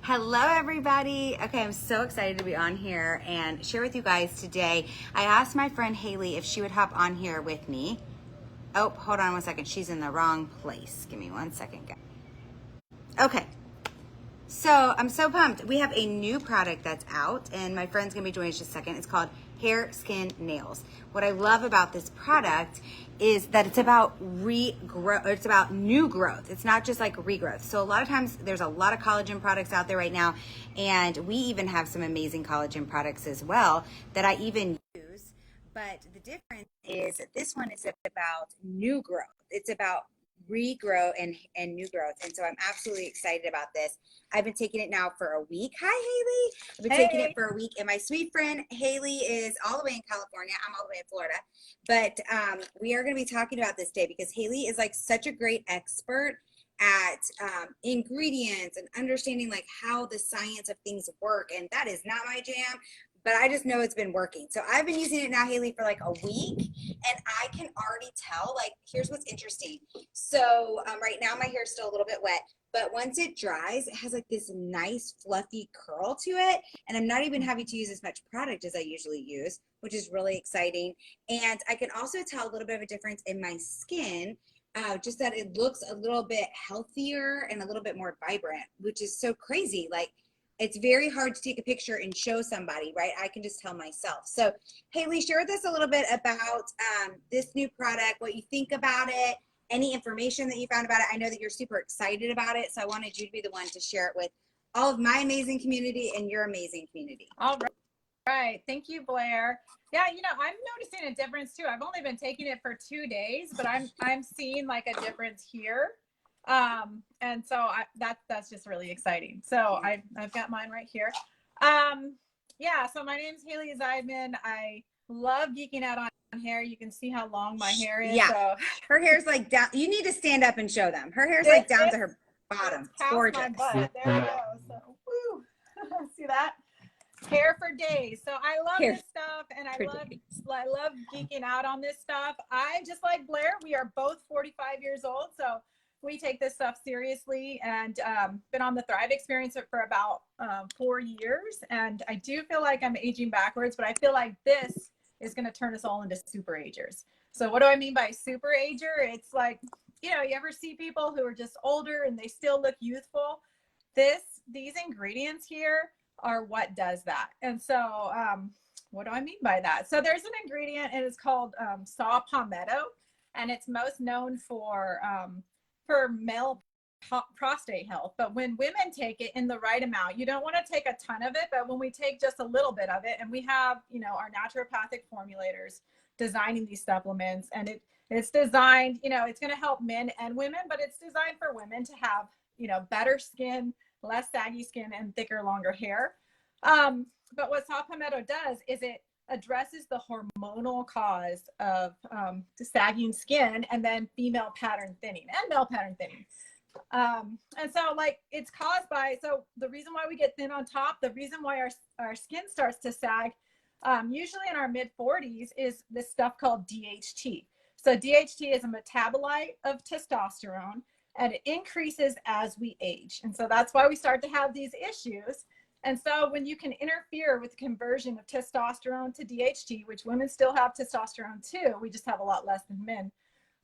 Hello, everybody. Okay, I'm so excited to be on here and share with you guys today. I asked my friend Haley if she would hop on here with me. Oh, hold on one second. She's in the wrong place. Give me 1 second, guys. Okay, so I'm so pumped. We have a new product that's out, and my friend's gonna be joining us just a second. It's called Hair, Skin, Nails. What I love about this product is that it's about regrowth. It's about new growth. It's not just like regrowth. So a lot of times there's a lot of collagen products out there right now, and we even have some amazing collagen products as well that I even use. But the difference is that this one is about new growth. It's about regrow and new growth. And so I'm absolutely excited about this. I've been taking it now for a week. Hi, Haley. I've been taking it for a week. And my sweet friend Haley is all the way in California. I'm all the way in Florida. But we are going to be talking about this day because Haley is like such a great expert at ingredients and understanding like how the science of things work. And that is not my jam, but I just know it's been working. So I've been using it now, Haley, for like a week, and I can already tell, like, here's what's interesting. So right now my hair is still a little bit wet, but once it dries, it has like this nice fluffy curl to it. And I'm not even having to use as much product as I usually use, which is really exciting. And I can also tell a little bit of a difference in my skin. Just that it looks a little bit healthier and a little bit more vibrant, which is so crazy. Like, it's very hard to take a picture and show somebody, right? I can just tell myself. So Haley, share with us a little bit about this new product, what you think about it, any information that you found about it. I know that you're super excited about it, so I wanted you to be the one to share it with all of my amazing community and your amazing community. All right. Thank you, Blair. Yeah, I'm noticing a difference too. I've only been taking it for 2 days, but I'm seeing like a difference here. And so that's just really exciting. So I've got mine right here. Yeah, so my name's Haley Zeidman. I love geeking out on hair. You can see how long my hair is. Yeah, so. Her hair's like down. You need to stand up and show them. Her hair's like down to her bottom. It's gorgeous. My butt. There we go. So, woo. See that? Hair for days. So I love this stuff, and I love geeking out on this stuff. I just like Blair. We are both 45 years old, so we take this stuff seriously, and been on the Thrive Experience for about 4 years. And I do feel like I'm aging backwards, but I feel like this is going to turn us all into super agers. So what do I mean by super ager? It's like, you ever see people who are just older and they still look youthful? These ingredients here are what does that. And so what do I mean by that? So there's an ingredient, and it's called saw palmetto, and it's most known for male prostate health. But when women take it in the right amount, you don't want to take a ton of it, but when we take just a little bit of it, and we have our naturopathic formulators designing these supplements, and it's designed, it's going to help men and women, but it's designed for women to have better skin, less saggy skin, and thicker, longer hair. But what saw palmetto does is it addresses the hormonal cause of sagging skin, and then female pattern thinning and male pattern thinning. And so like it's caused by, so the reason why we get thin on top, the reason why our skin starts to sag, usually in our mid 40s, is this stuff called DHT. So DHT is a metabolite of testosterone, and it increases as we age. And so that's why we start to have these issues. And so when you can interfere with the conversion of testosterone to DHT, which women still have testosterone too, we just have a lot less than men.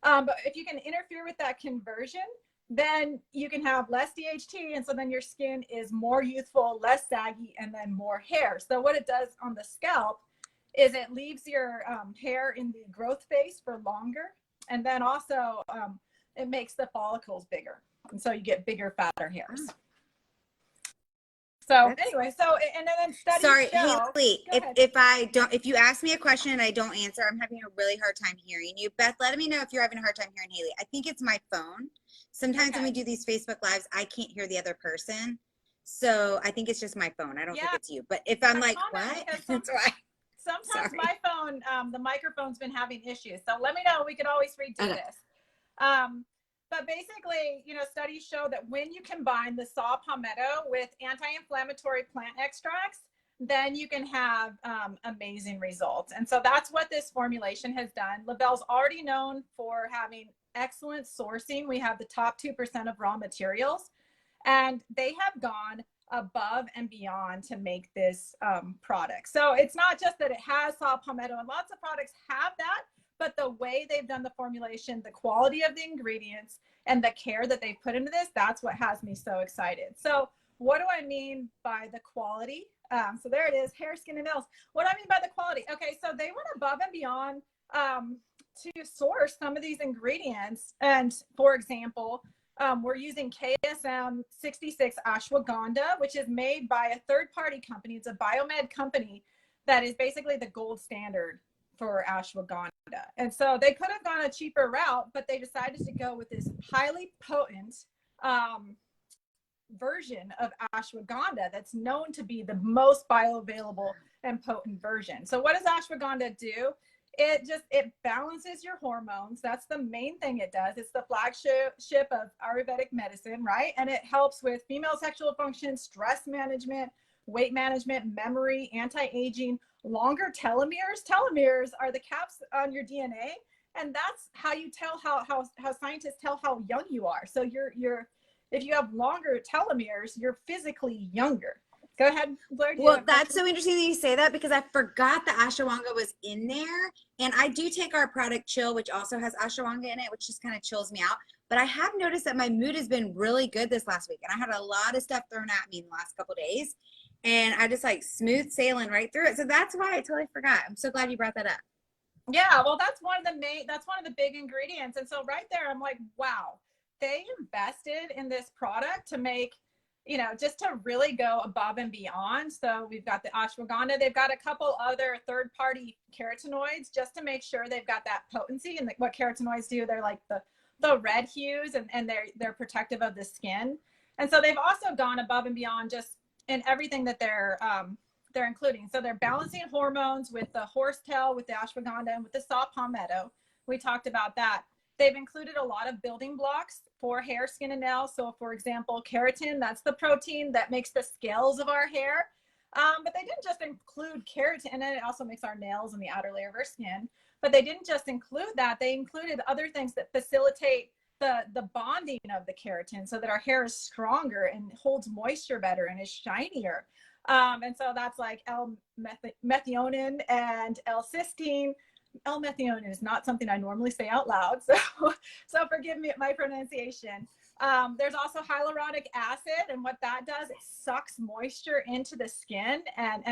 But if you can interfere with that conversion, then you can have less DHT. And so then your skin is more youthful, less saggy, and then more hair. So what it does on the scalp is it leaves your hair in the growth phase for longer. And then also, it makes the follicles bigger. And so you get bigger, fatter hairs. So anyway, and then studies Sorry, show, Haley, if you ask me a question and I don't answer, I'm having a really hard time hearing you. Beth, let me know if you're having a hard time hearing Haley. I think it's my phone. Sometimes when we do these Facebook Lives, I can't hear the other person. So I think it's just my phone. I don't think it's you. But if I'm like, what? That's why. Sometimes my phone, the microphone's been having issues. So let me know. We could always redo this. But basically, studies show that when you combine the saw palmetto with anti-inflammatory plant extracts, then you can have amazing results. And so that's what this formulation has done. Labelle's already known for having excellent sourcing. We have the top 2% of raw materials, and they have gone above and beyond to make this product. So it's not just that it has saw palmetto, and lots of products have that, but the way they've done the formulation, the quality of the ingredients, and the care that they put into this, that's what has me so excited. So what do I mean by the quality? So there it is, hair, skin, and nails. What do I mean by the quality? Okay, so they went above and beyond to source some of these ingredients. And for example, we're using KSM 66 ashwagandha, which is made by a third-party company. It's a biomed company that is basically the gold standard for ashwagandha. And so they could have gone a cheaper route, but they decided to go with this highly potent version of ashwagandha that's known to be the most bioavailable and potent version. So what does ashwagandha do? It balances your hormones. That's the main thing it does. It's the flagship of Ayurvedic medicine, right? And it helps with female sexual function, stress management, weight management, memory, anti-aging, longer telomeres. Telomeres are the caps on your DNA, and that's how you tell how scientists tell how young you are. So if you have longer telomeres, you're physically younger. Go ahead, Blair. Well, that's so interesting that you say that, because I forgot that ashwagandha was in there. And I do take our product Chill, which also has ashwagandha in it, which just kind of chills me out. But I have noticed that my mood has been really good this last week. And I had a lot of stuff thrown at me in the last couple of days. And I just like smooth sailing right through it. So that's why I totally forgot. I'm so glad you brought that up. Yeah, well, that's one of the big ingredients. And so right there, I'm like, wow, they invested in this product to make, just to really go above and beyond. So we've got the ashwagandha. They've got a couple other third-party carotenoids just to make sure they've got that potency. And what carotenoids do, they're like the red hues, and they're protective of the skin. And so they've also gone above and beyond just in everything that they're including. So they're balancing hormones with the horsetail, with the ashwagandha, and with the saw palmetto. We talked about that. They've included a lot of building blocks for hair, skin, and nails. So for example, keratin, that's the protein that makes the scales of our hair. But they didn't just include keratin, and it also makes our nails and the outer layer of our skin. But they didn't just include that. They included other things that facilitate the bonding of the keratin so that our hair is stronger and holds moisture better and is shinier. And so that's like L-methionine and L-cysteine. L-methionine is not something I normally say out loud, so forgive me my pronunciation. There's also hyaluronic acid, and what that does, it sucks moisture into the skin, and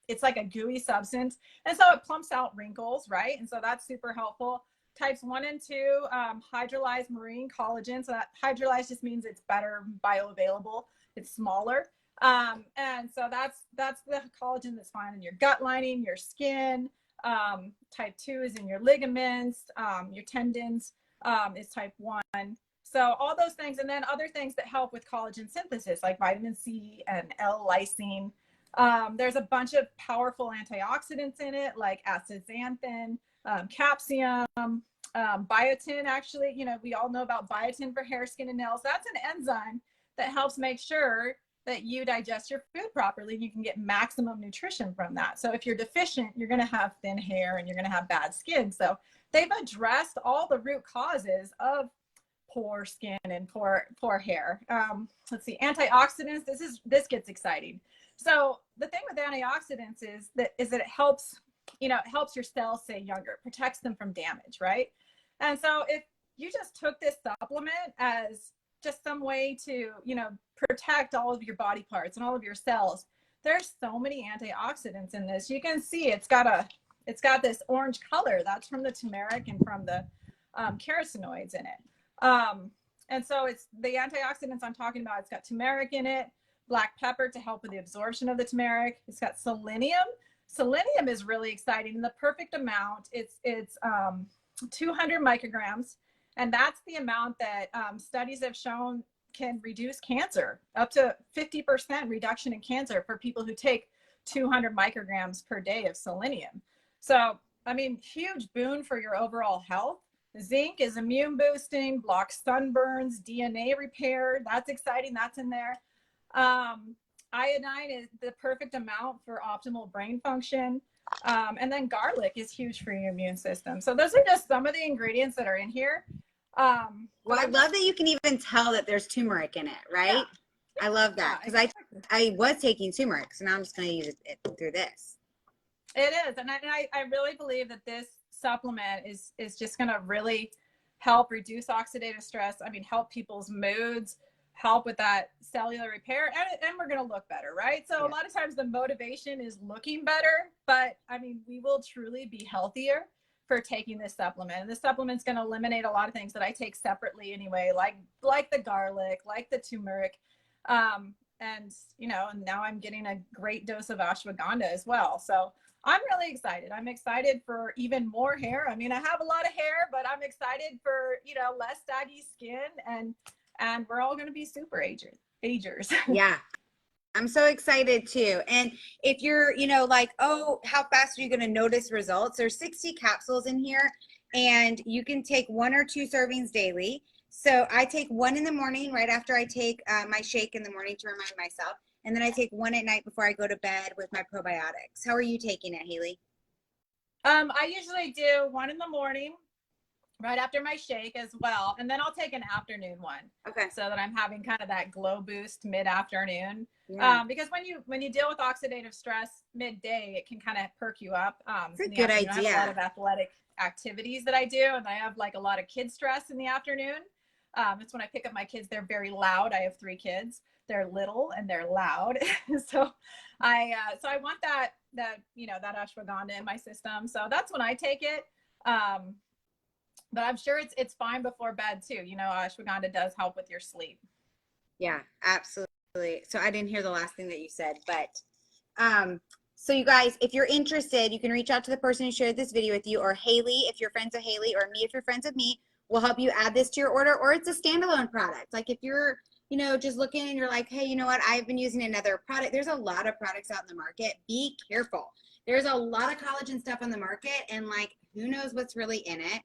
it's like a gooey substance, and so it plumps out wrinkles, right? And so that's super helpful. Types 1 and 2, hydrolyzed marine collagen. So that hydrolyzed just means it's better bioavailable, it's smaller. And so that's the collagen that's found in your gut lining, your skin. Type 2 is in your ligaments, your tendons, is type 1. So all those things, and then other things that help with collagen synthesis, like vitamin C and L-lysine. There's a bunch of powerful antioxidants in it, like astaxanthin, capsium, biotin. Actually, we all know about biotin for hair, skin, and nails. That's an enzyme that helps make sure that you digest your food properly, and you can get maximum nutrition from that. So if you're deficient, you're going to have thin hair and you're going to have bad skin. So they've addressed all the root causes of poor skin and poor hair. Let's see, antioxidants. This gets exciting. So the thing with antioxidants is that it helps, it helps your cells stay younger, protects them from damage, right? And so if you just took this supplement as just some way to, protect all of your body parts and all of your cells, there's so many antioxidants in this. You can see it's got this orange color. That's from the turmeric and from the carotenoids in it. And so it's the antioxidants I'm talking about. It's got turmeric in it, black pepper to help with the absorption of the turmeric. It's got selenium. Selenium is really exciting in the perfect amount. It's 200 micrograms. And that's the amount that studies have shown can reduce cancer, up to 50% reduction in cancer for people who take 200 micrograms per day of selenium. So, huge boon for your overall health. Zinc is immune boosting, blocks sunburns, DNA repair. That's exciting. That's in there. Iodine is the perfect amount for optimal brain function. And then garlic is huge for your immune system. So those are just some of the ingredients that are in here. Well, I love that you can even tell that there's turmeric in it, right? Yeah. I love that, because I took I was taking turmeric, so now I'm just going to use it through this. It is. And I really believe that this supplement is just going to really help reduce oxidative stress. I mean, help people's moods, help with that cellular repair, and we're going to look better, right? So a lot of times the motivation is looking better, but I mean, we will truly be healthier for taking this supplement. And this supplement's going to eliminate a lot of things that I take separately anyway, like the garlic, like the turmeric. And, you know, and now I'm getting a great dose of ashwagandha as well. So I'm really excited. I'm excited for even more hair. I mean, I have a lot of hair, but I'm excited for, you know, less saggy skin, and we're all going to be super agers. Yeah. I'm so excited too. And if you're, you know, like, oh, how fast are you going to notice results? There's 60 capsules in here, and you can take 1 or 2 servings daily. So I take 1 in the morning right after I take my shake in the morning to remind myself. And then I take 1 at night before I go to bed with my probiotics. How are you taking it, Haley? I usually do 1 in the morning right after my shake as well. And then I'll take an afternoon one. Okay. So that I'm having kind of that glow boost mid-afternoon. Yeah. Because when you deal with oxidative stress midday, it can kind of perk you up. It's a good idea. I have a lot of athletic activities that I do, and I have like a lot of kid stress in the afternoon. It's when I pick up my kids, they're very loud. I have 3 kids. They're little and they're loud. So I want that, you know, that ashwagandha in my system. So that's when I take it. But I'm sure it's fine before bed too. You know, ashwagandha does help with your sleep. Yeah, absolutely. So I didn't hear the last thing that you said, but so you guys, if you're interested, you can reach out to the person who shared this video with you, or Haley, if you're friends with Haley, or me, if you're friends with me. We'll help you add this to your order, or it's a standalone product. Like if you're, you know, just looking and you're like, hey, you know what? I've been using another product. There's a lot of products out in the market. Be careful. There's a lot of collagen stuff on the market, and like, who knows what's really in it?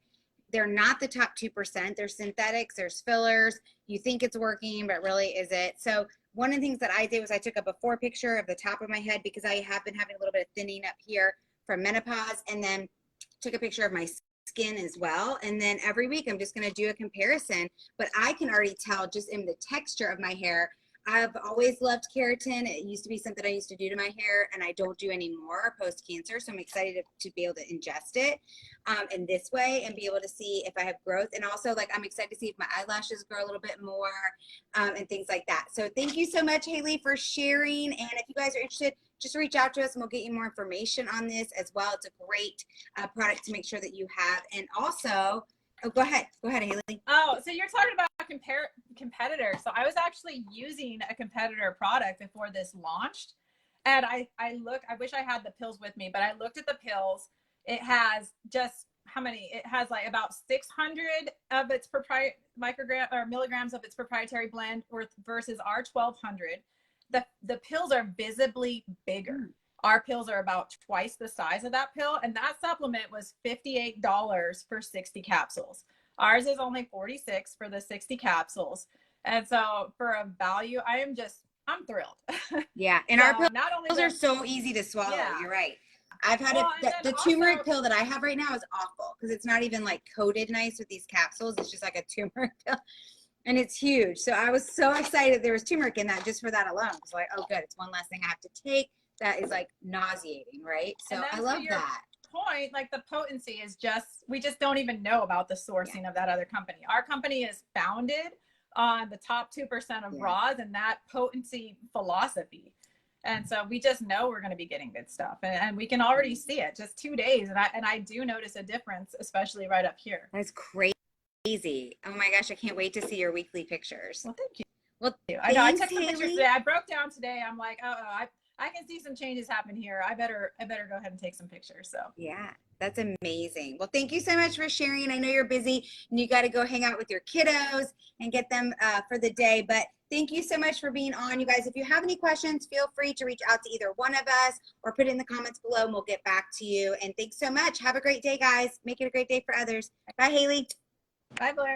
They're not the top 2%. There's synthetics, there's fillers. You think it's working, but really is it? So one of the things that I did was I took a before picture of the top of my head, because I have been having a little bit of thinning up here from menopause, and then took a picture of my skin as well. And then every week I'm just going to do a comparison, but I can already tell just in the texture of my hair. I've always loved keratin. It used to be something I used to do to my hair, and I don't do anymore post cancer. So I'm excited to be able to ingest it in this way and be able to see if I have growth. And also, like, I'm excited to see if my eyelashes grow a little bit more and things like that. So thank you so much, Haley, for sharing. And if you guys are interested, just reach out to us and we'll get you more information on this as well. It's a great product to make sure that you have. And also, oh, go ahead, Haley. Oh, so you're talking about competitors. So I was actually using a competitor product before this launched. And I wish I had the pills with me, but I looked at the pills. It has just how many? It has like about 600 of its microgram or milligrams of its proprietary blend versus our 1200. The pills are visibly bigger. Our pills are about twice the size of that pill. And that supplement was $58 for 60 capsules. Ours is only $46 for the 60 capsules. And so for a value, I'm thrilled. Yeah. And so our pills are so easy to swallow. Yeah. You're right. I've had the turmeric pill that I have right now is awful, because it's not even like coated nice with these capsules. It's just like a turmeric pill. And it's huge. So I was so excited there was turmeric in that just for that alone. It's like, oh, good. It's one less thing I have to take. That is like nauseating, right? So I love that. Point, like the potency is we just don't even know about the sourcing of that other company. Our company is founded on the top 2% of raws and that potency philosophy. And so we just know we're going to be getting good stuff, and we can already see it just 2 days. And I do notice a difference, especially right up here. That's crazy. Oh my gosh. I can't wait to see your weekly pictures. Well, thank you. Well, I know. I took some pictures today. I broke down today. I'm like, I can see some changes happen here. I better go ahead and take some pictures. So yeah, that's amazing. Well, thank you so much for sharing. I know you're busy and you got to go hang out with your kiddos and get them for the day, but thank you so much for being on. You guys, if you have any questions, feel free to reach out to either one of us or put it in the comments below and we'll get back to you. And thanks so much. Have a great day, guys. Make it a great day for others. Bye, Haley. Bye, Blair.